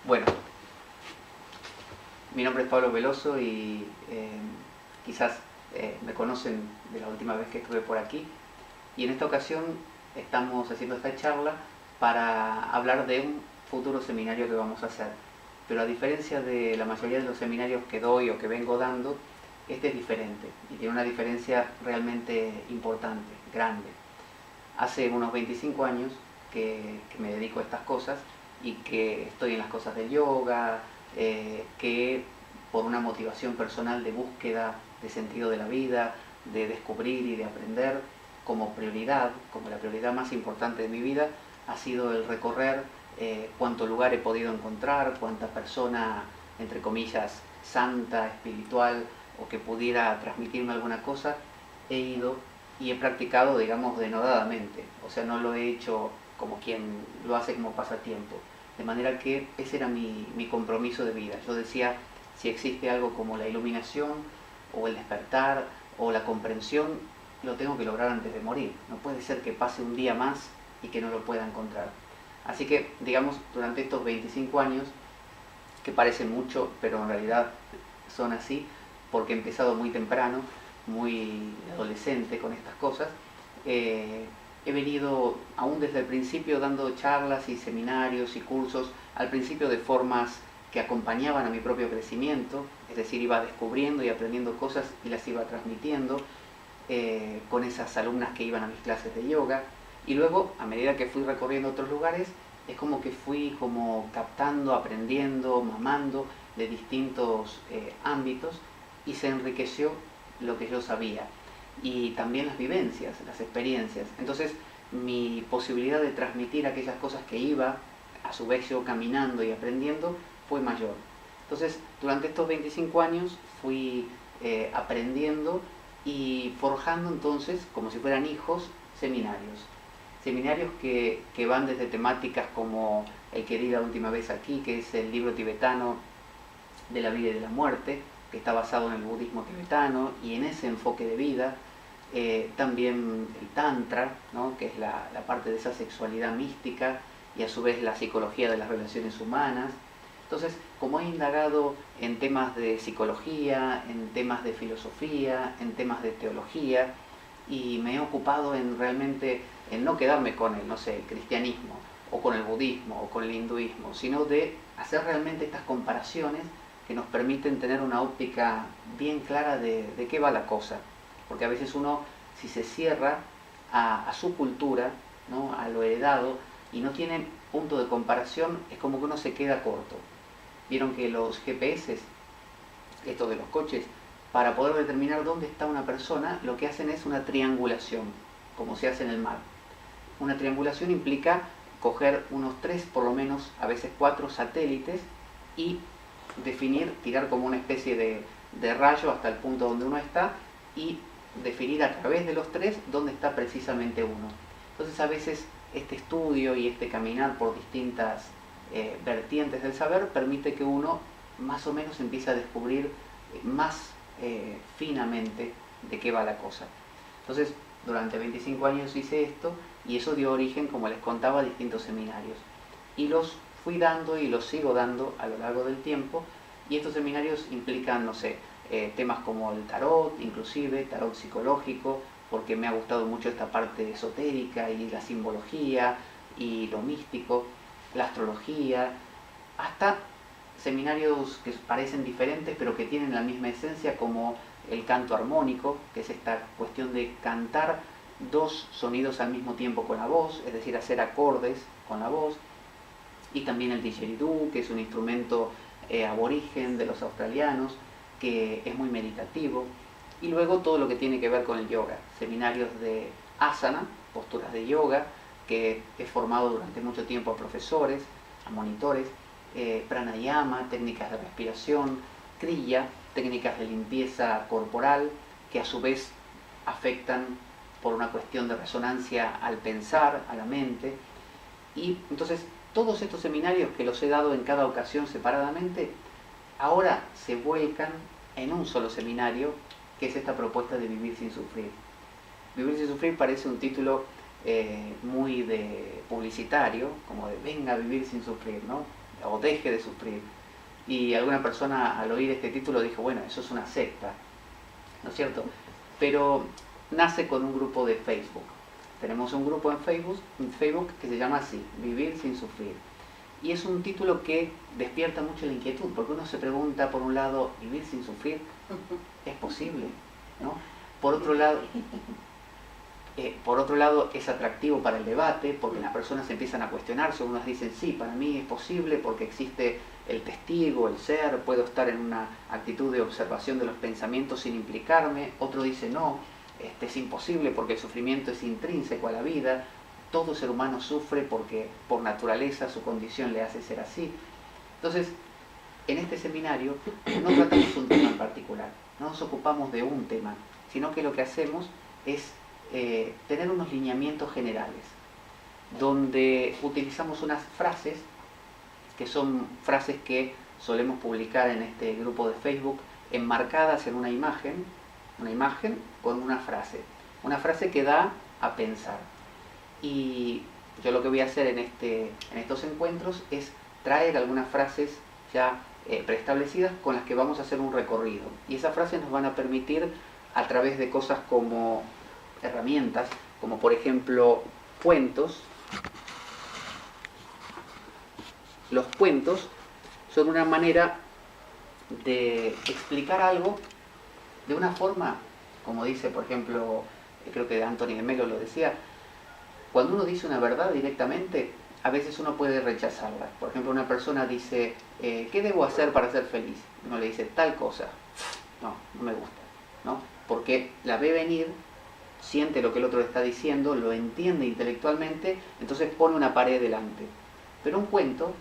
Bueno, mi nombre es Pablo Veloso y quizás me conocen de la última vez que estuve por aquí. Y en esta ocasión estamos haciendo esta charla para hablar de un futuro seminario que vamos a hacer. Pero a diferencia de la mayoría de los seminarios que doy o que vengo dando, este es diferente y tiene una diferencia realmente importante, grande. Hace unos 25 años que me dedico a estas cosas y que estoy en las cosas del yoga, que por una motivación personal de búsqueda de sentido de la vida, de descubrir y de aprender, como prioridad, como la prioridad más importante de mi vida, ha sido el recorrer cuánto lugar he podido encontrar, cuánta persona, entre comillas, santa, espiritual, o que pudiera transmitirme alguna cosa, he ido y he practicado, digamos, denodadamente. O sea, no lo he hecho como quien lo hace como pasatiempo. De manera que ese era mi compromiso de vida. Yo decía, si existe algo como la iluminación, o el despertar, o la comprensión, lo tengo que lograr antes de morir. No puede ser que pase un día más y que no lo pueda encontrar. Así que, digamos, durante estos 25 años, que parecen mucho, pero en realidad son así, porque he empezado muy temprano, muy adolescente con estas cosas, he venido aún desde el principio dando charlas y seminarios y cursos, al principio de formas que acompañaban a mi propio crecimiento, es decir, iba descubriendo y aprendiendo cosas y las iba transmitiendo con esas alumnas que iban a mis clases de yoga, y luego, a medida que fui recorriendo otros lugares, es como que fui como captando, aprendiendo, mamando de distintos ámbitos, y se enriqueció lo que yo sabía y también las vivencias, las experiencias. Entonces mi posibilidad de transmitir aquellas cosas que iba, a su vez yo caminando y aprendiendo, fue mayor. Entonces durante estos 25 años fui aprendiendo y forjando entonces, como si fueran hijos, seminarios que van desde temáticas como el que di la última vez aquí, que es el libro tibetano de la vida y de la muerte, que está basado en el budismo tibetano y en ese enfoque de vida. También el tantra, ¿no?, que es la parte de esa sexualidad mística, y a su vez la psicología de las relaciones humanas. Entonces, como he indagado en temas de psicología, en temas de filosofía, en temas de teología, y me he ocupado en realmente en no quedarme con el, no sé, el cristianismo, o con el budismo, o con el hinduismo, sino de hacer realmente estas comparaciones que nos permiten tener una óptica bien clara de qué va la cosa. Porque a veces uno, si se cierra a su cultura, ¿no?, a lo heredado, y no tiene punto de comparación, es como que uno se queda corto. Vieron que los GPS, esto de los coches, para poder determinar dónde está una persona, lo que hacen es una triangulación, como se hace en el mar. Una triangulación implica coger unos 3, por lo menos, a veces 4 satélites y definir, tirar como una especie de rayo hasta el punto donde uno está y definir a través de los 3 dónde está precisamente uno. Entonces a veces este estudio y este caminar por distintas vertientes del saber permite que uno más o menos empiece a descubrir más finamente de qué va la cosa. Entonces durante 25 años hice esto y eso dio origen, como les contaba, a distintos seminarios. Y los fui dando y los sigo dando a lo largo del tiempo, y estos seminarios implican, no sé, temas como el tarot, inclusive tarot psicológico, porque me ha gustado mucho esta parte esotérica y la simbología y lo místico, la astrología, hasta seminarios que parecen diferentes pero que tienen la misma esencia, como el canto armónico, que es esta cuestión de cantar 2 sonidos al mismo tiempo con la voz, es decir, hacer acordes con la voz, y también el didgeridoo, que es un instrumento aborigen de los australianos, que es muy meditativo, y luego todo lo que tiene que ver con el yoga, seminarios de asana, posturas de yoga, que he formado durante mucho tiempo a profesores, a monitores, pranayama, técnicas de respiración, kriya, técnicas de limpieza corporal, que a su vez afectan por una cuestión de resonancia al pensar, a la mente. Y entonces todos estos seminarios, que los he dado en cada ocasión separadamente, ahora se vuelcan en un solo seminario, que es esta propuesta de Vivir sin Sufrir. Vivir sin Sufrir parece un título muy de publicitario, como de venga a vivir sin sufrir, ¿no? O deje de sufrir. Y alguna persona al oír este título dijo, bueno, eso es una secta, ¿no es cierto? Pero nace con un grupo de Facebook. Tenemos un grupo en Facebook que se llama así, Vivir sin sufrir. Y es un título que despierta mucho la inquietud, porque uno se pregunta, por un lado, ¿vivir sin sufrir es posible? ¿No? Por otro lado, es atractivo para el debate, porque las personas empiezan a cuestionarse. Unos dicen, sí, para mí es posible porque existe el testigo, el ser, puedo estar en una actitud de observación de los pensamientos sin implicarme. Otro dice, no, es imposible porque el sufrimiento es intrínseco a la vida. Todo ser humano sufre porque por naturaleza su condición le hace ser así. Entonces, en este seminario no tratamos un tema en particular, no nos ocupamos de un tema, sino que lo que hacemos es tener unos lineamientos generales, donde utilizamos unas frases, que son frases que solemos publicar en este grupo de Facebook, enmarcadas en una imagen con una frase que da a pensar. Y yo lo que voy a hacer en estos encuentros es traer algunas frases ya preestablecidas con las que vamos a hacer un recorrido. Y esas frases nos van a permitir, a través de cosas como herramientas, como por ejemplo cuentos. Los cuentos son una manera de explicar algo de una forma, como dice, por ejemplo, creo que Anthony de Melo lo decía, cuando uno dice una verdad directamente, a veces uno puede rechazarla. Por ejemplo, una persona dice, ¿qué debo hacer para ser feliz? Uno le dice, tal cosa. No me gusta, ¿no? Porque la ve venir, siente lo que el otro le está diciendo, lo entiende intelectualmente, entonces pone una pared delante. Pero el cuento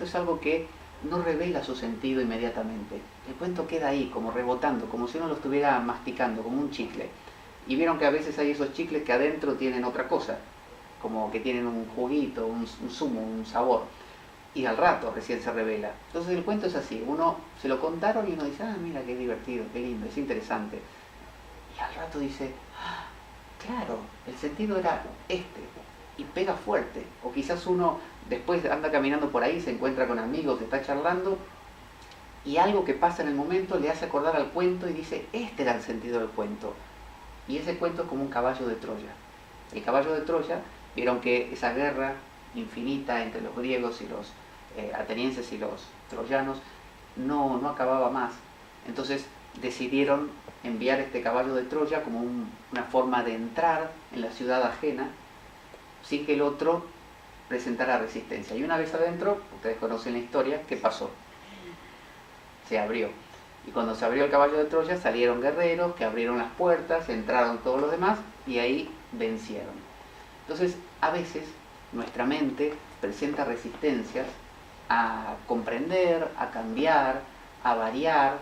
es algo que no revela su sentido inmediatamente. El cuento queda ahí, como rebotando, como si uno lo estuviera masticando, como un chicle. Y vieron que a veces hay esos chicles que adentro tienen otra cosa, como que tienen un juguito, un zumo, un sabor. Y al rato recién se revela. Entonces el cuento es así, uno se lo contaron y uno dice, mira qué divertido, qué lindo, es interesante. Y al rato dice, claro, el sentido era este, y pega fuerte. O quizás uno después anda caminando por ahí, se encuentra con amigos, está charlando, y algo que pasa en el momento le hace acordar al cuento y dice, este era el sentido del cuento. Y ese cuento es como un caballo de Troya. El caballo de Troya, vieron que esa guerra infinita entre los griegos y los atenienses y los troyanos no acababa más. Entonces decidieron enviar este caballo de Troya como una forma de entrar en la ciudad ajena sin que el otro presentara resistencia. Y una vez adentro, ustedes conocen la historia, ¿qué pasó? Se abrió. Y cuando se abrió el caballo de Troya salieron guerreros que abrieron las puertas, entraron todos los demás y ahí vencieron. Entonces, a veces nuestra mente presenta resistencias a comprender, a cambiar, a variar,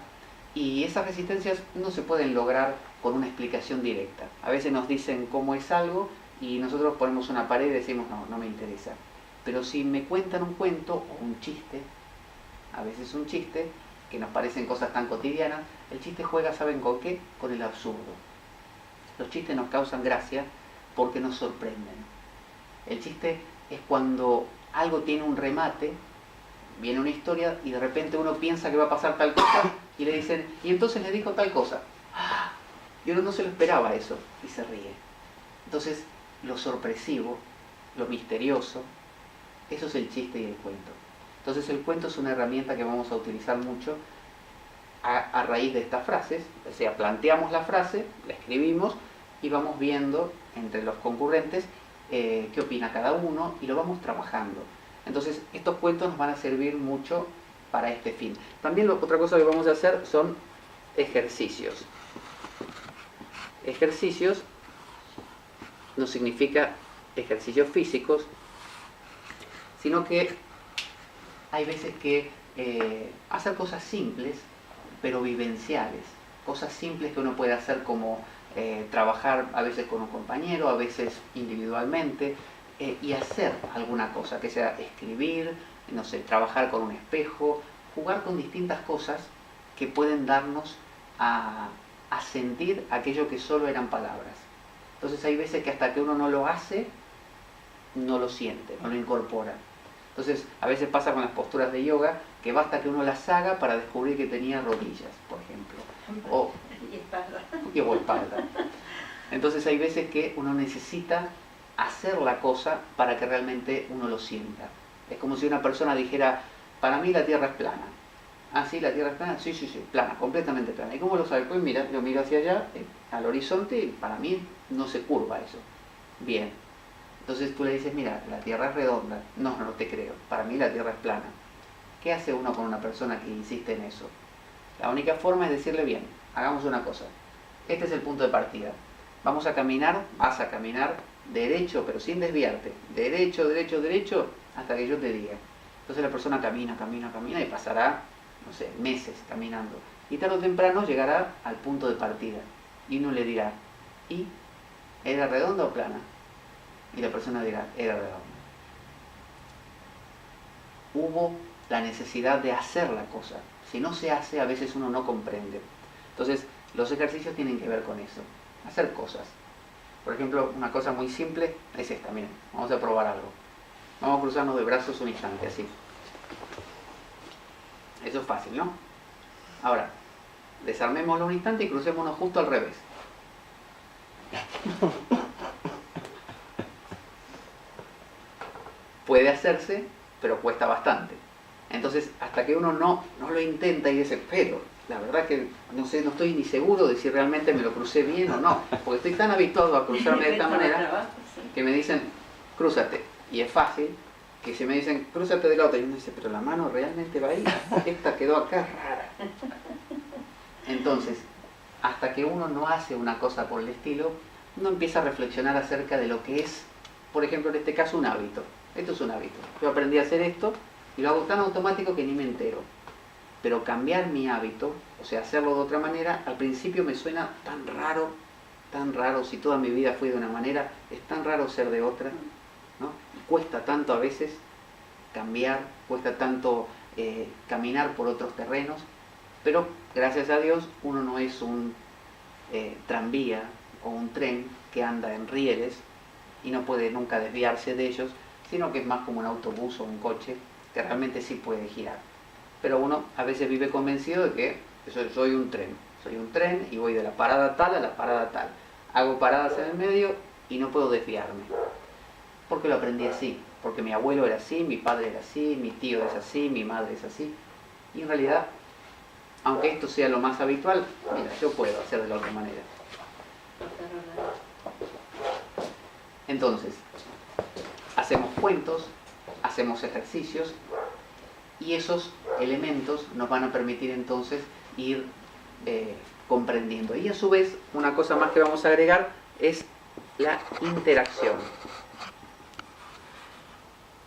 y esas resistencias no se pueden lograr con una explicación directa. A veces nos dicen cómo es algo y nosotros ponemos una pared y decimos no me interesa. Pero si me cuentan un cuento o un chiste, a veces un chiste, que nos parecen cosas tan cotidianas, el chiste juega, ¿saben con qué? Con el absurdo. Los chistes nos causan gracia porque nos sorprenden. El chiste es cuando algo tiene un remate, viene una historia y de repente uno piensa que va a pasar tal cosa y le dicen, y entonces le dijo tal cosa. Y uno no se lo esperaba eso y se ríe. Entonces, lo sorpresivo, lo misterioso, eso es el chiste y el cuento. Entonces el cuento es una herramienta que vamos a utilizar mucho a raíz de estas frases. O sea, planteamos la frase, la escribimos y vamos viendo entre los concurrentes qué opina cada uno y lo vamos trabajando. Entonces estos cuentos nos van a servir mucho para este fin. También otra cosa que vamos a hacer son ejercicios. Ejercicios no significa ejercicios físicos, sino que hay veces que hacer cosas simples, pero vivenciales. Cosas simples que uno puede hacer como trabajar a veces con un compañero, a veces individualmente, y hacer alguna cosa, que sea escribir, no sé, trabajar con un espejo, jugar con distintas cosas que pueden darnos a sentir aquello que solo eran palabras. Entonces hay veces que hasta que uno no lo hace, no lo siente, no lo incorpora. Entonces a veces pasa con las posturas de yoga, que basta que uno las haga para descubrir que tenía rodillas, por ejemplo, o espalda. Entonces hay veces que uno necesita hacer la cosa para que realmente uno lo sienta. Es como si una persona dijera, para mí la Tierra es plana. Ah, sí, la Tierra es plana. Sí, sí, sí, plana, completamente plana. ¿Y cómo lo sabe? Pues mira, yo miro hacia allá, al horizonte, y para mí no se curva eso. Bien. Entonces tú le dices, mira, la Tierra es redonda. No, no te creo. Para mí la Tierra es plana. ¿Qué hace uno con una persona que insiste en eso? La única forma es decirle, bien, hagamos una cosa. Este es el punto de partida. Vamos a caminar, vas a caminar derecho, pero sin desviarte. Derecho, derecho, derecho, hasta que yo te diga. Entonces la persona camina, camina, camina y pasará, no sé, meses caminando. Y tarde o temprano llegará al punto de partida. Y uno le dirá, ¿y era redonda o plana? Y la persona dirá, era redonda. Hubo la necesidad de hacer la cosa. Si no se hace, a veces uno no comprende. Entonces, los ejercicios tienen que ver con eso. Hacer cosas. Por ejemplo, una cosa muy simple es esta, miren, vamos a probar algo. Vamos a cruzarnos de brazos un instante, así. Eso es fácil, ¿no? Ahora, desarmémoslo un instante y crucémonos justo al revés. Puede hacerse, pero cuesta bastante. Entonces, hasta que uno no lo intenta y dice, pero la verdad que no sé, no estoy ni seguro de si realmente me lo crucé bien o no, porque estoy tan habituado a cruzarme de esta manera que me dicen, crúzate, y es fácil, que si me dicen, crúzate de la otra, y uno dice, pero la mano realmente va ahí, esta quedó acá rara. Entonces, hasta que uno no hace una cosa por el estilo, uno empieza a reflexionar acerca de lo que es, por ejemplo, en este caso, un hábito. Esto es un hábito. Yo aprendí a hacer esto y lo hago tan automático que ni me entero. Pero cambiar mi hábito, o sea, hacerlo de otra manera, al principio me suena tan raro, si toda mi vida fue de una manera, es tan raro ser de otra, ¿no? Cuesta tanto a veces cambiar, cuesta tanto caminar por otros terrenos, pero gracias a Dios uno no es un tranvía o un tren que anda en rieles y no puede nunca desviarse de ellos, sino que es más como un autobús o un coche que realmente sí puede girar. Pero uno a veces vive convencido de que soy un tren y voy de la parada tal a la parada tal. Hago paradas en el medio y no puedo desviarme. Porque lo aprendí así, porque mi abuelo era así, mi padre era así, mi tío es así, mi madre es así. Y en realidad, aunque esto sea lo más habitual, mira, yo puedo hacer de la otra manera. Entonces, hacemos cuentos, hacemos ejercicios y esos elementos nos van a permitir entonces ir comprendiendo. Y a su vez, una cosa más que vamos a agregar es la interacción.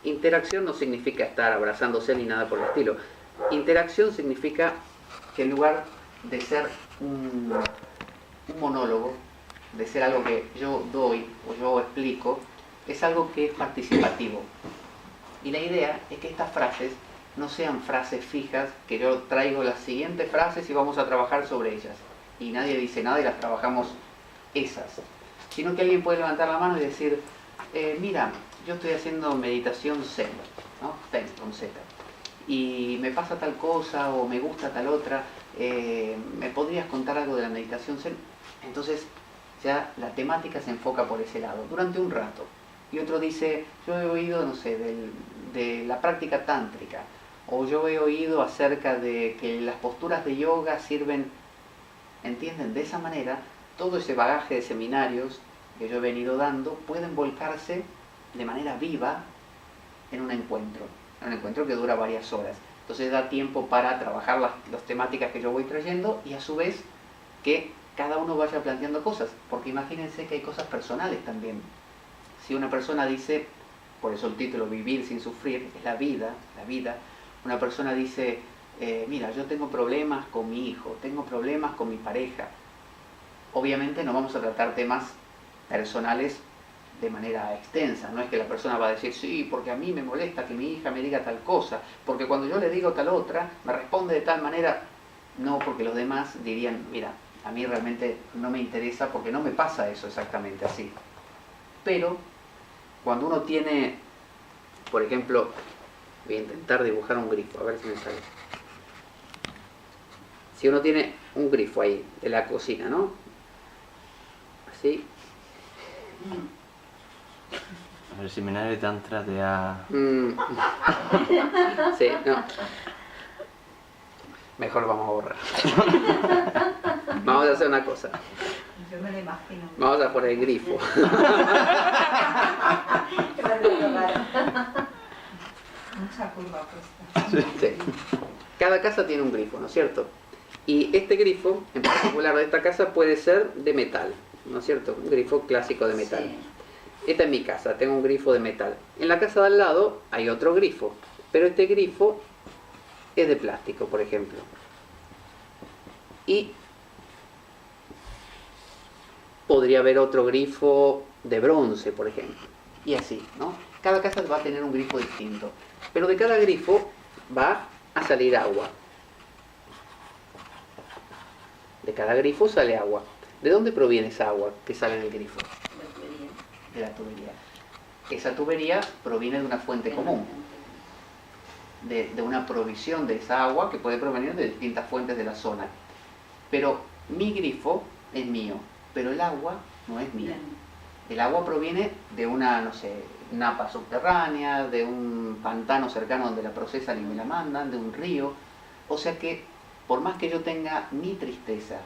Interacción no significa estar abrazándose ni nada por el estilo. Interacción significa que en lugar de ser un monólogo, de ser algo que yo doy o yo explico, es algo que es participativo. Y la idea es que estas frases no sean frases fijas, que yo traigo las siguientes frases y vamos a trabajar sobre ellas. Y nadie dice nada y las trabajamos esas. Sino que alguien puede levantar la mano y decir, mira, yo estoy haciendo meditación Zen, ¿no? Zen con Z. Y me pasa tal cosa o me gusta tal otra, ¿me podrías contar algo de la meditación Zen? Entonces ya la temática se enfoca por ese lado, durante un rato. Y otro dice, yo he oído, no sé, de la práctica tántrica, o yo he oído acerca de que las posturas de yoga sirven, ¿entienden? De esa manera, todo ese bagaje de seminarios que yo he venido dando pueden volcarse de manera viva en un encuentro que dura varias horas. Entonces da tiempo para trabajar las temáticas que yo voy trayendo y a su vez que cada uno vaya planteando cosas, porque imagínense que hay cosas personales también. Si una persona dice, por eso el título, vivir sin sufrir, es la vida, una persona dice, mira, yo tengo problemas con mi hijo, tengo problemas con mi pareja. Obviamente no vamos a tratar temas personales de manera extensa, no es que la persona va a decir, sí, porque a mí me molesta que mi hija me diga tal cosa, porque cuando yo le digo tal otra, me responde de tal manera. No, porque los demás dirían, mira, a mí realmente no me interesa porque no me pasa eso exactamente así. Pero cuando uno tiene, por ejemplo, voy a intentar dibujar un grifo, a ver si me sale. Si uno tiene un grifo ahí de la cocina, ¿no? Así. El seminario de Tantra te ha... Sí, no. Mejor lo vamos a borrar. Vamos a hacer una cosa. Yo me lo imagino. Vamos a poner el grifo. Mucha curva puesta. Sí. Cada casa tiene un grifo, ¿no es cierto? Y este grifo, en particular de esta casa, puede ser de metal, ¿no es cierto? Un grifo clásico de metal. Sí. Esta es mi casa, tengo un grifo de metal. En la casa de al lado hay otro grifo, pero este grifo es de plástico, por ejemplo. Y podría haber otro grifo de bronce, por ejemplo. Y así, ¿no? Cada casa va a tener un grifo distinto. Pero de cada grifo va a salir agua. De cada grifo sale agua. ¿De dónde proviene esa agua que sale del grifo? De la tubería. Esa tubería proviene de una fuente común, de una provisión de esa agua que puede provenir de distintas fuentes de la zona. Pero mi grifo es mío, pero el agua no es mía. El agua proviene de una, no sé, napa subterránea, de un pantano cercano donde la procesan y me la mandan, de un río. O sea que, por más que yo tenga mi tristeza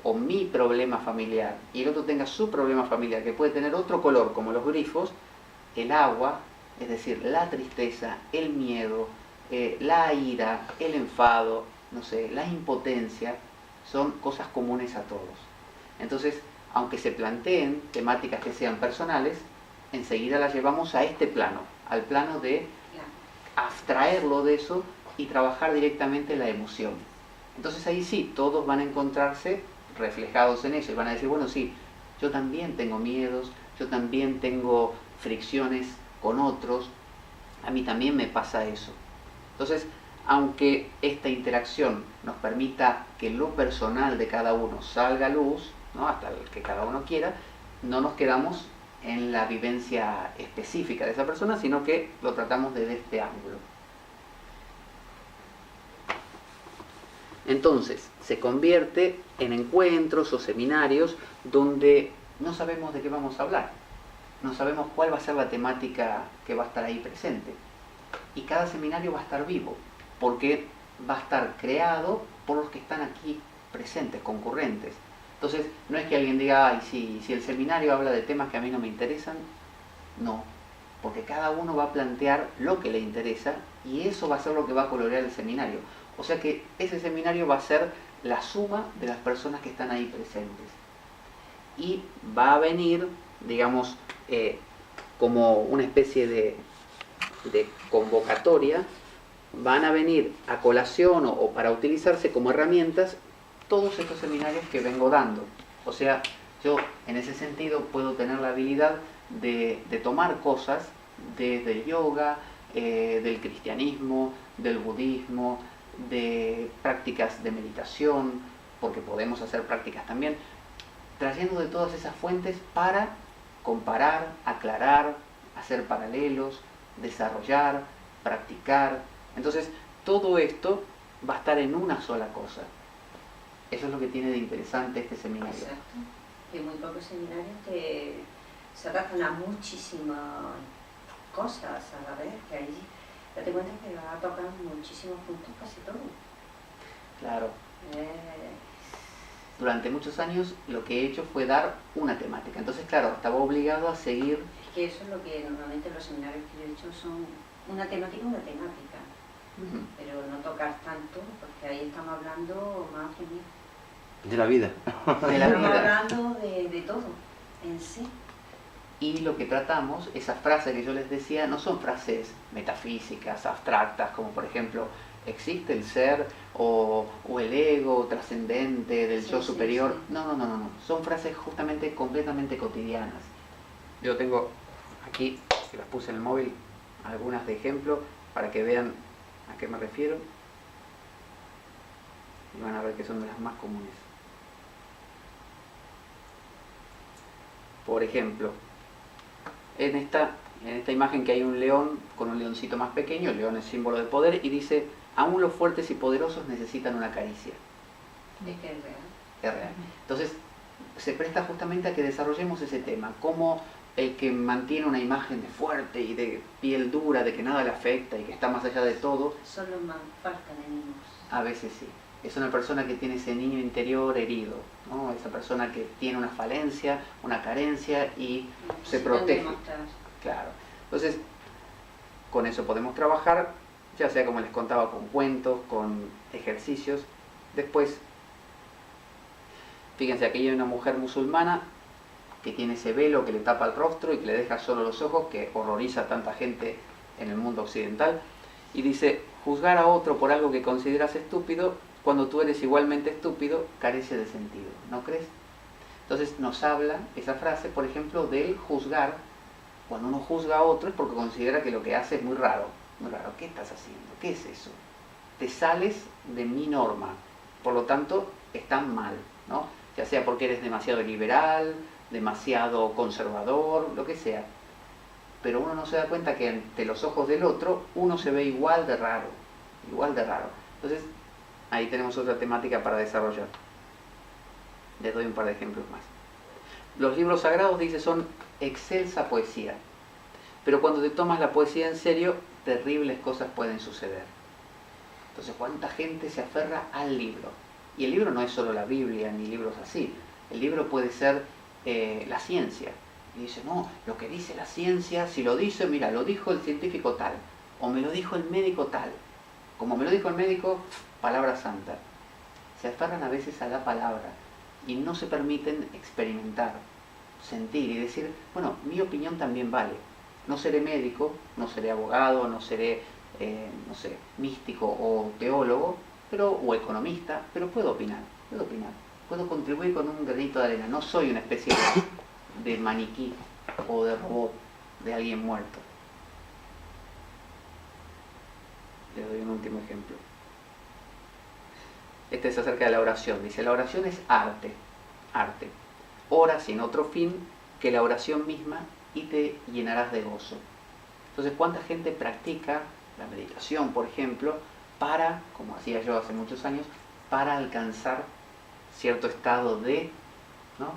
o mi problema familiar y el otro tenga su problema familiar, que puede tener otro color como los grifos, el agua, es decir, la tristeza, el miedo, la ira, el enfado, no sé, la impotencia, son cosas comunes a todos. Entonces, aunque se planteen temáticas que sean personales, enseguida las llevamos a este plano, al plano de abstraerlo de eso y trabajar directamente la emoción. Entonces ahí sí, todos van a encontrarse reflejados en eso y van a decir, bueno, sí, yo también tengo miedos, yo también tengo fricciones con otros, a mí también me pasa eso. Entonces, aunque esta interacción nos permita que lo personal de cada uno salga a luz, ¿no? Hasta el que cada uno quiera, no nos quedamos en la vivencia específica de esa persona, sino que lo tratamos desde este ángulo. Entonces, se convierte en encuentros o seminarios donde no sabemos de qué vamos a hablar, no sabemos cuál va a ser la temática que va a estar ahí presente. Y cada seminario va a estar vivo, porque va a estar creado por los que están aquí presentes, concurrentes. Entonces, no es que alguien diga, ay, si el seminario habla de temas que a mí no me interesan, no, porque cada uno va a plantear lo que le interesa y eso va a ser lo que va a colorear el seminario. O sea que ese seminario va a ser la suma de las personas que están ahí presentes. Y va a venir, digamos, como una especie de convocatoria, van a venir a colación o para utilizarse como herramientas todos estos seminarios que vengo dando. O sea, yo en ese sentido puedo tener la habilidad de tomar cosas desde el yoga, del cristianismo, del budismo, de prácticas de meditación, porque podemos hacer prácticas también, trayendo de todas esas fuentes para comparar, aclarar, hacer paralelos, desarrollar, practicar. Entonces, todo esto va a estar en una sola cosa. Eso es lo que tiene de interesante este seminario. Exacto. Hay muy pocos seminarios que se adaptan a muchísimas cosas a la vez, que ahí date cuenta que va a tocar muchísimos puntos, casi todo. Claro. Durante muchos años lo que he hecho fue dar una temática. Entonces, claro, estaba obligado a seguir. Es que eso es lo que normalmente los seminarios que yo he hecho son una temática, pero no tocar tanto, porque ahí estamos hablando más que mí. De la vida. De la Estamos vida. hablando de todo en sí. Y lo que tratamos, esas frases que yo les decía, no son frases metafísicas, abstractas, como por ejemplo, existe el ser o el ego trascendente del yo superior. Sí. No. Son frases justamente completamente cotidianas. Yo tengo aquí, que las puse en el móvil, algunas de ejemplo para que vean a qué me refiero. Y van a ver que son de las más comunes. Por ejemplo, en esta imagen que hay un león con un leoncito más pequeño, el león es símbolo de poder, y dice, aún los fuertes y poderosos necesitan una caricia. Es que es real. Es real. Entonces, se presta justamente a que desarrollemos ese tema, cómo el que mantiene una imagen de fuerte y de piel dura, de que nada le afecta y que está más allá de todo, Son los más falta de niños. a veces sí. Es una persona que tiene ese niño interior herido, ¿no? Esa persona que tiene una falencia, una carencia y se protege. Claro. Entonces, con eso podemos trabajar, ya sea como les contaba, con cuentos, con ejercicios. Después, fíjense, aquí hay una mujer musulmana que tiene ese velo que le tapa el rostro y que le deja solo los ojos, que horroriza a tanta gente en el mundo occidental. Y dice, juzgar a otro por algo que consideras estúpido, cuando tú eres igualmente estúpido, carece de sentido, ¿no crees? Entonces nos habla esa frase, por ejemplo, del juzgar. Cuando uno juzga a otro es porque considera que lo que hace es muy raro. Muy raro. ¿Qué estás haciendo? ¿Qué es eso? Te sales de mi norma. Por lo tanto, están mal, ¿no? Ya sea porque eres demasiado liberal, demasiado conservador, lo que sea. Pero uno no se da cuenta que ante los ojos del otro, uno se ve igual de raro. Igual de raro. Entonces, ahí tenemos otra temática para desarrollar. Les doy un par de ejemplos más. Los libros sagrados, dice, son excelsa poesía. Pero cuando te tomas la poesía en serio, terribles cosas pueden suceder. Entonces, ¿cuánta gente se aferra al libro? Y el libro no es solo la Biblia, ni libros así. El libro puede ser la ciencia. Y dice, no, lo que dice la ciencia, si lo dice, mira, lo dijo el científico tal, o me lo dijo el médico tal. Como me lo dijo el médico, palabra santa. Se aferran a veces a la palabra y no se permiten experimentar, sentir y decir, bueno, mi opinión también vale. No seré médico, no seré abogado, no seré, no sé, místico o teólogo, o economista, pero puedo opinar. Puedo contribuir con un granito de arena. No soy una especie de maniquí o de robot, de alguien muerto. Les doy un último ejemplo. Este es acerca de la oración. Dice, la oración es arte. Ora sin otro fin que la oración misma y te llenarás de gozo. Entonces, ¿cuánta gente practica la meditación, por ejemplo, para, como hacía yo hace muchos años, para alcanzar cierto estado de, ¿no?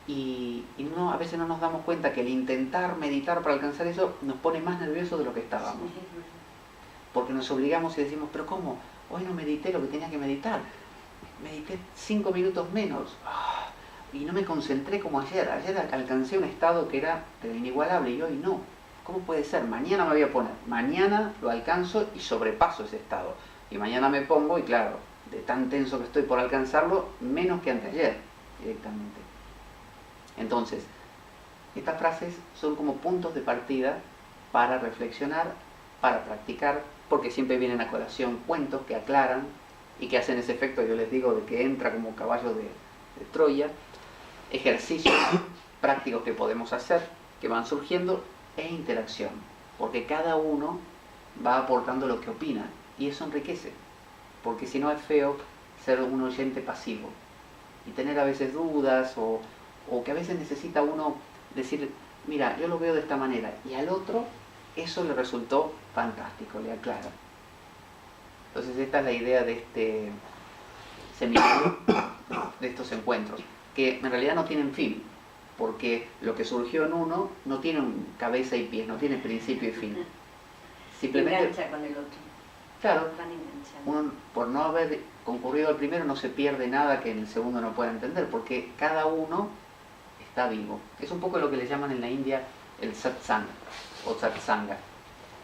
Y no, a veces no nos damos cuenta que el intentar meditar para alcanzar eso nos pone más nerviosos de lo que estábamos. Porque nos obligamos y decimos, pero ¿cómo? Hoy no medité lo que tenía que meditar. Medité 5 minutos menos. Y no me concentré como ayer. Ayer alcancé un estado que era inigualable y hoy no. ¿Cómo puede ser? Mañana me voy a poner. Mañana lo alcanzo y sobrepaso ese estado. Y mañana me pongo y claro, de tan tenso que estoy por alcanzarlo, menos que anteayer directamente. Entonces, estas frases son como puntos de partida para reflexionar, para practicar, porque siempre vienen a colación cuentos que aclaran y que hacen ese efecto, yo les digo, de que entra como caballo de Troya, ejercicios prácticos que podemos hacer, que van surgiendo, e interacción, porque cada uno va aportando lo que opina, y eso enriquece, porque si no es feo ser un oyente pasivo, y tener a veces dudas, o que a veces necesita uno decir, mira, yo lo veo de esta manera, y al otro eso le resultó fantástico, le aclara. Entonces esta es la idea de este seminario, de estos encuentros, que en realidad no tienen fin, porque lo que surgió en uno no tiene cabeza y pies, no tiene principio y fin. Simplemente engancha con el otro. Claro, Van enganchando. uno por no haber concurrido al primero no se pierde nada que en el segundo no pueda entender, porque cada uno está vivo. Es un poco lo que le llaman en la India el satsang o satsanga.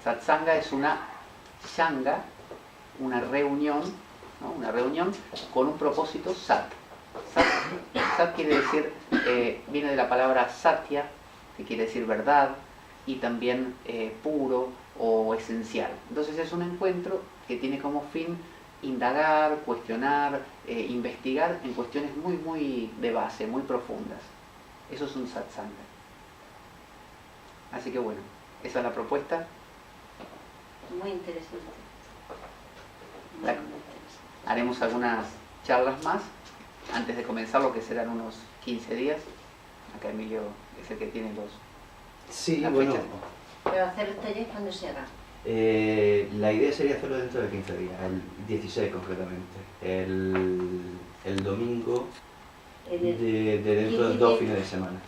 Satsanga es una shanga, una reunión, ¿no? Una reunión con un propósito sat. Sat quiere decir, viene de la palabra satya, que quiere decir verdad, y también puro o esencial. Entonces es un encuentro que tiene como fin indagar, cuestionar, investigar en cuestiones muy, muy de base, muy profundas. Eso es un satsanga. Así que bueno, esa es la propuesta. Muy interesante. Muy Claro. interesante. Haremos algunas charlas más antes de comenzar lo que serán unos 15 días Acá Emilio es el que tiene Sí, las bueno, fechas. Pero hacer el taller cuando se haga. la idea sería hacerlo dentro de 15 días, el 16 concretamente, el domingo En el de dentro de 2 fines de semana.